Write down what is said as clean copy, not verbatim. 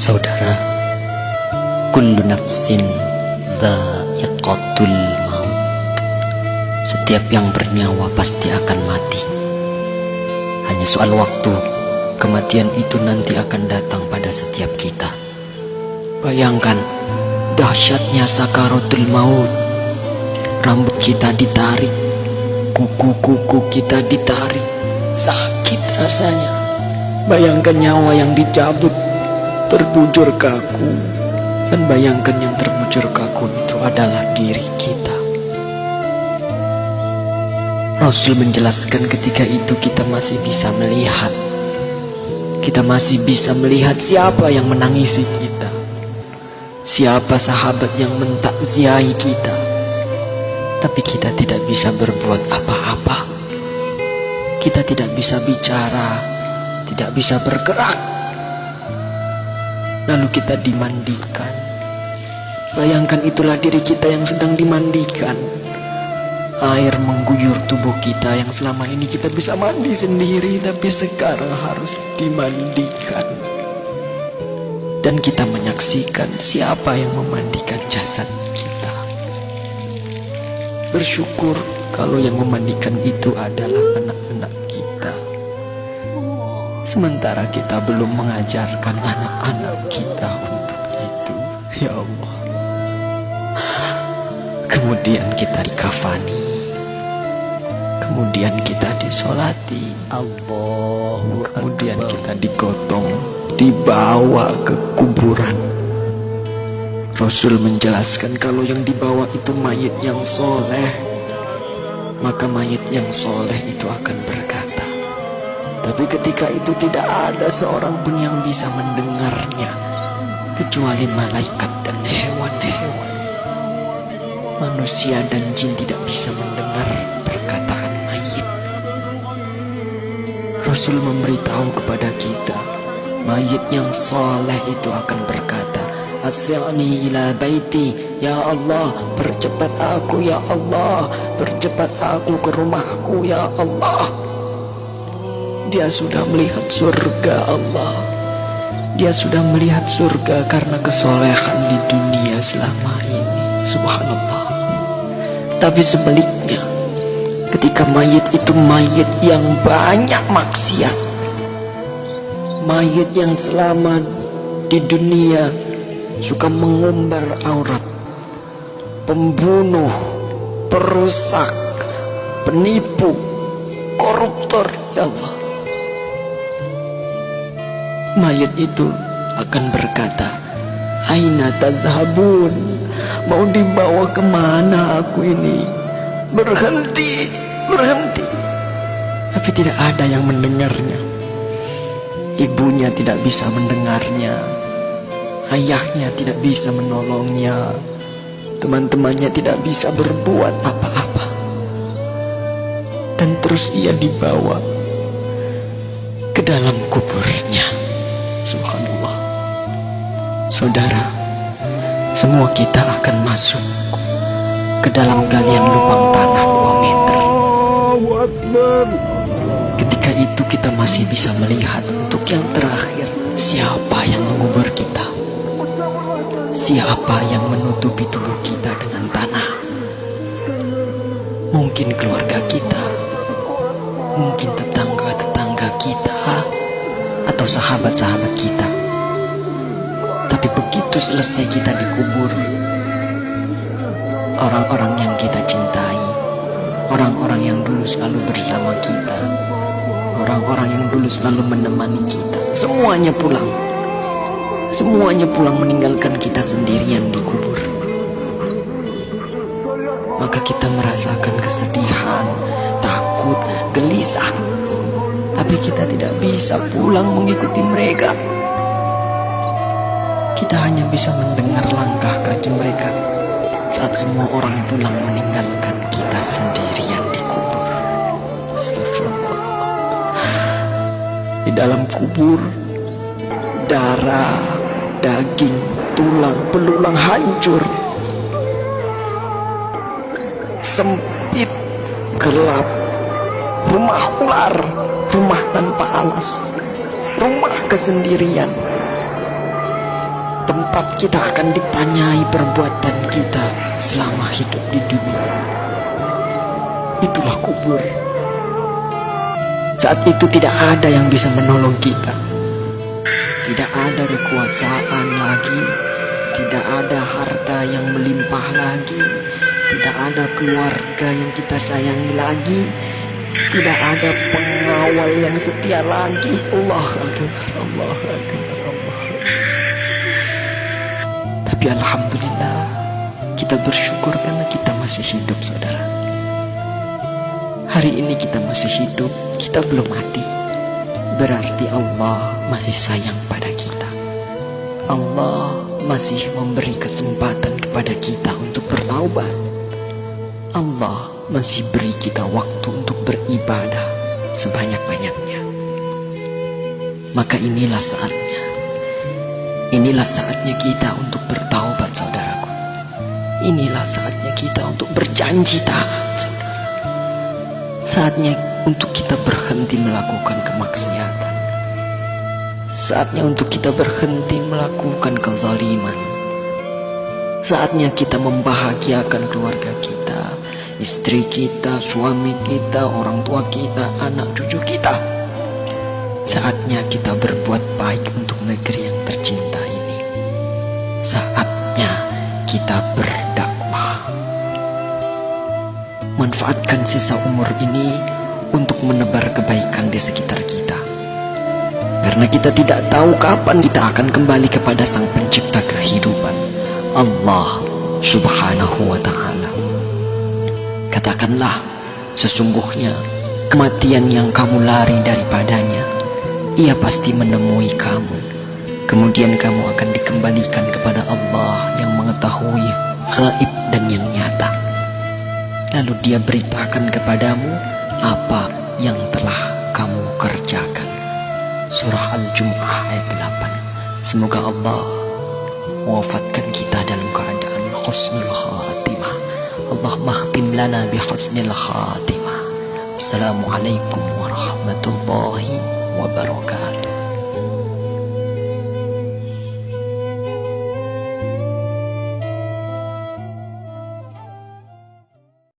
Saudara, kullu nafsin dha'iqatul maut. Setiap yang bernyawa pasti akan mati. Hanya soal waktu, kematian itu nanti akan datang pada setiap kita. Bayangkan dahsyatnya sakaratul maut. Rambut kita ditarik, kuku-kuku kita ditarik, sakit rasanya. Bayangkan nyawa yang dicabut, terbujur kaku, dan bayangkan yang terbujur kaku itu adalah diri kita. Rasul menjelaskan ketika itu kita masih bisa melihat. Kita masih bisa melihat siapa yang menangisi kita, siapa sahabat yang mentakziahi kita. Tapi kita tidak bisa berbuat apa-apa. Kita tidak bisa bicara, tidak bisa bergerak. Lalu kita dimandikan. Bayangkan itulah diri kita yang sedang dimandikan. Air mengguyur tubuh kita yang selama ini kita bisa mandi sendiri, tapi sekarang harus dimandikan. Dan kita menyaksikan siapa yang memandikan jasad kita. Bersyukur kalau yang memandikan itu adalah anak-anak kita. Sementara kita belum mengajarkan anak-anak kita untuk itu. Ya Allah. Kemudian kita dikafani, kemudian kita disolati, kemudian kita digotong, dibawa ke kuburan. Rasul menjelaskan kalau yang dibawa itu mayit yang soleh, maka mayit yang soleh itu akan berkata. Tapi ketika itu tidak ada seorang pun yang bisa mendengarnya, kecuali malaikat dan hewan-hewan. Manusia dan jin tidak bisa mendengar perkataan mayit. Rasul memberitahu kepada kita, mayit yang soleh itu akan berkata, Asri'ni ila baiti, ya Allah, percepat aku ya Allah, percepat aku ke rumahku ya Allah. Dia sudah melihat surga Allah. Dia sudah melihat surga karena kesolehan di dunia selama ini. Subhanallah. Tapi sebaliknya, ketika mayit itu mayit yang banyak maksiat, mayit yang selama di dunia suka mengumbar aurat, pembunuh, perusak, penipu, koruptor, ya Allah, mayit itu akan berkata, Aina tadhabun? Mau dibawa kemana aku ini? Berhenti, berhenti. Tapi tidak ada yang mendengarnya. Ibunya tidak bisa mendengarnya. Ayahnya tidak bisa menolongnya. Teman-temannya tidak bisa berbuat apa-apa. Dan terus ia dibawa ke dalam kuburnya. Subhanallah. Saudara, semua kita akan masuk ke dalam galian lubang tanah 2 meter. Ketika itu kita masih bisa melihat untuk yang terakhir, siapa yang mengubur kita, siapa yang menutupi tubuh kita dengan tanah. Mungkin keluarga kita, mungkin tetangga-tetangga kita, atau sahabat-sahabat kita. Tapi begitu selesai kita dikubur, orang-orang yang kita cintai, orang-orang yang dulu selalu bersama kita, orang-orang yang dulu selalu menemani kita, semuanya pulang. Semuanya pulang meninggalkan kita sendirian di kubur. Maka kita merasakan kesedihan, takut, gelisah. Tapi kita tidak bisa pulang mengikuti mereka. Kita hanya bisa mendengar langkah kaki mereka saat semua orang pulang meninggalkan kita sendirian di kubur. Astagfirullah. Di dalam kubur, darah, daging, tulang, belulang hancur. Sempit, gelap, rumah ular, rumah tanpa alas, rumah kesendirian. tempat kita akan ditanyai perbuatan kita selama hidup di dunia. Itulah kubur. Saat itu tidak ada yang bisa menolong kita. Tidak ada kekuasaan lagi. Tidak ada harta yang melimpah lagi. Tidak ada keluarga yang kita sayangi lagi. Tidak ada pengawal yang setia lagi. Allah Akbar, Allah Akbar, Allah Akbar. Tapi alhamdulillah, kita bersyukur karena kita masih hidup, saudara. Hari ini kita masih hidup, kita belum mati. Berarti Allah masih sayang pada kita. Allah masih memberi kesempatan kepada kita untuk bertaubat. Allah masih beri kita waktu untuk beribadah sebanyak-banyaknya. Maka inilah saatnya. Inilah saatnya kita untuk bertaubat, saudaraku. Inilah saatnya kita untuk berjanji taat, saudara. Saatnya untuk kita berhenti melakukan kemaksiatan. Saatnya untuk kita berhenti melakukan kezaliman. Saatnya kita membahagiakan keluarga kita, istri kita, suami kita, orang tua kita, anak cucu kita. Saatnya kita berbuat baik untuk negeri yang tercinta ini. Saatnya kita berdakwah. Manfaatkan sisa umur ini untuk menebar kebaikan di sekitar kita. Karena kita tidak tahu kapan kita akan kembali kepada Sang Pencipta kehidupan, Allah Subhanahu wa ta'ala. Katakanlah, sesungguhnya kematian yang kamu lari daripadanya, ia pasti menemui kamu. Kemudian kamu akan dikembalikan kepada Allah yang mengetahui gaib dan yang nyata. Lalu dia beritakan kepadamu apa yang telah kamu kerjakan. Surah Al-Jumu'ah ayat 8. Semoga Allah mewafatkan kita dalam keadaan husnul khatimah. Allahumma khtim lana bi husnil khatimah. Assalamualaikum warahmatullahi wabarakatuh.